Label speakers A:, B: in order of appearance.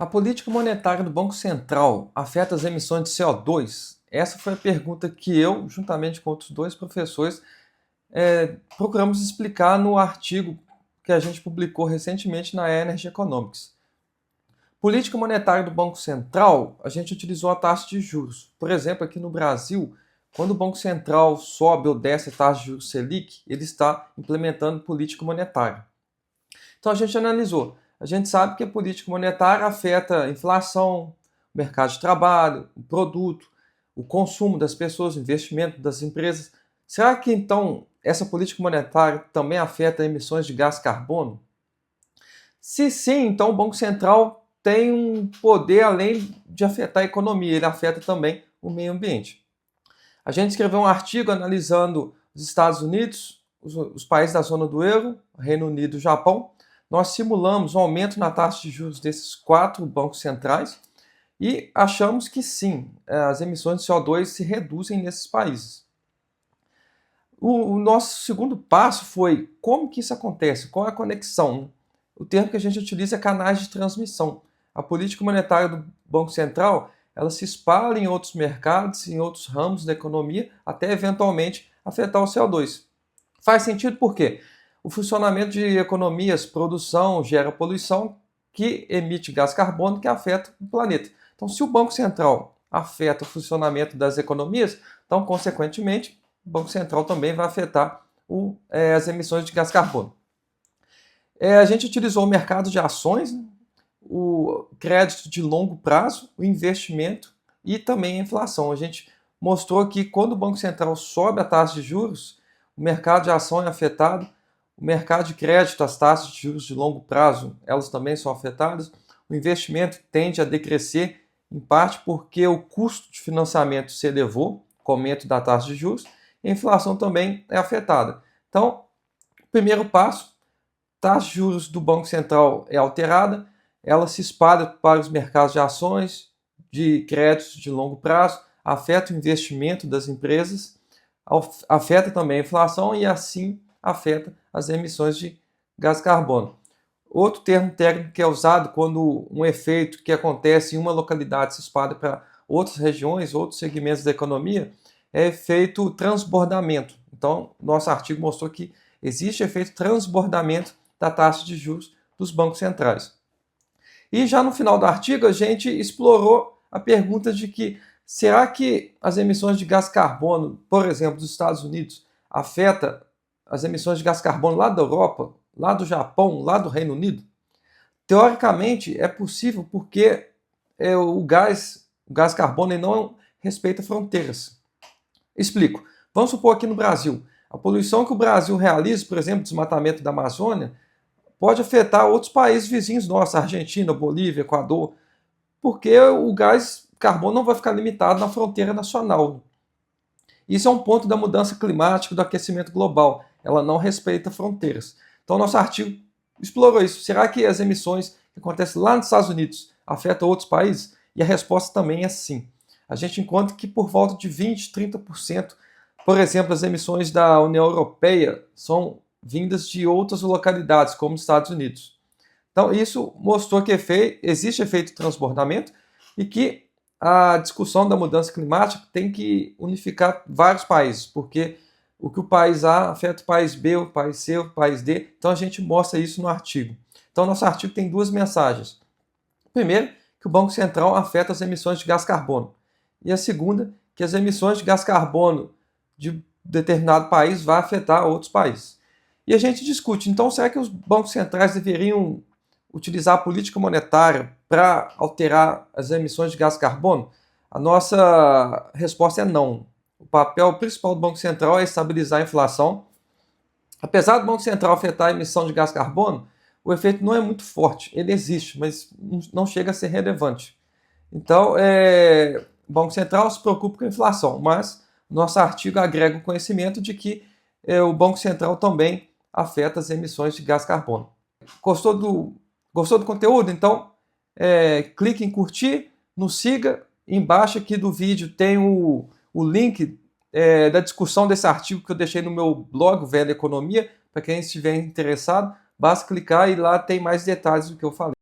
A: A política monetária do Banco Central afeta as emissões de CO2? Essa foi a pergunta que eu, juntamente com outros dois professores, procuramos explicar no artigo que a gente publicou recentemente na Energy Economics. Política monetária do Banco Central, a gente utilizou a taxa de juros. Por exemplo, aqui no Brasil, quando o Banco Central sobe ou desce a taxa de juros Selic, ele está implementando política monetária. Então a gente analisou. A gente sabe que a política monetária afeta a inflação, o mercado de trabalho, o produto, o consumo das pessoas, o investimento das empresas. Será que então essa política monetária também afeta emissões de gás carbono? Se sim, então o Banco Central tem um poder além de afetar a economia, ele afeta também o meio ambiente. A gente escreveu um artigo analisando os Estados Unidos, os países da zona do euro, Reino Unido e Japão. Nós simulamos um aumento na taxa de juros desses 4 bancos centrais e achamos que sim, as emissões de CO2 se reduzem nesses países. O nosso segundo passo foi como que isso acontece, qual é a conexão? O termo que a gente utiliza é canais de transmissão. A política monetária do Banco Central, ela se espalha em outros mercados, em outros ramos da economia, até eventualmente afetar o CO2. Faz sentido por quê? O funcionamento de economias, produção, gera poluição, que emite gás carbônico que afeta o planeta. Então, se o Banco Central afeta o funcionamento das economias, então, consequentemente, o Banco Central também vai afetar as emissões de gás carbônico. A gente utilizou o mercado de ações, o crédito de longo prazo, o investimento e também a inflação. A gente mostrou que quando o Banco Central sobe a taxa de juros, o mercado de ação é afetado, o mercado de crédito, as taxas de juros de longo prazo, elas também são afetadas. O investimento tende a decrescer, em parte porque o custo de financiamento se elevou com o aumento da taxa de juros, e a inflação também é afetada. Então, primeiro passo, taxa de juros do Banco Central é alterada, ela se espalha para os mercados de ações, de créditos de longo prazo, afeta o investimento das empresas, afeta também a inflação e assim afeta as emissões de gás carbono. Outro termo técnico que é usado quando um efeito que acontece em uma localidade se espalha para outras regiões, outros segmentos da economia, é efeito transbordamento. Então, nosso artigo mostrou que existe efeito transbordamento da taxa de juros dos bancos centrais. E já no final do artigo, a gente explorou a pergunta de que será que as emissões de gás carbono, por exemplo, dos Estados Unidos, afeta as emissões de gás carbono lá da Europa, lá do Japão, lá do Reino Unido? Teoricamente, é possível porque o gás carbono não respeita fronteiras. Explico. Vamos supor aqui no Brasil. A poluição que o Brasil realiza, por exemplo, desmatamento da Amazônia, pode afetar outros países vizinhos nossos, Argentina, Bolívia, Equador, porque o gás carbono não vai ficar limitado na fronteira nacional. Isso é um ponto da mudança climática, do aquecimento global. Ela não respeita fronteiras. Então, nosso artigo explorou isso. Será que as emissões que acontecem lá nos Estados Unidos afetam outros países? E a resposta também é sim. A gente encontra que por volta de 20%, 30%, por exemplo, as emissões da União Europeia são vindas de outras localidades, como os Estados Unidos. Então, isso mostrou que existe efeito transbordamento e que a discussão da mudança climática tem que unificar vários países, porque o que o país A afeta o país B, o país C, o país D. Então, a gente mostra isso no artigo. Então, nosso artigo tem duas mensagens. Primeiro, que o Banco Central afeta as emissões de gás carbono. E a segunda, que as emissões de gás carbono de determinado país vão afetar outros países. E a gente discute, então, será que os bancos centrais deveriam utilizar a política monetária para alterar as emissões de gás carbono? A nossa resposta é não. O papel principal do Banco Central é estabilizar a inflação. Apesar do Banco Central afetar a emissão de gás carbono, o efeito não é muito forte. Ele existe, mas não chega a ser relevante. Então, o Banco Central se preocupa com a inflação, mas nosso artigo agrega o conhecimento de que o Banco Central também afeta as emissões de gás carbono. Gostou do conteúdo? Então, clique em curtir, nos siga. Embaixo aqui do vídeo tem o link da discussão desse artigo que eu deixei no meu blog, Velha Economia. Para quem estiver interessado, basta clicar e lá tem mais detalhes do que eu falei.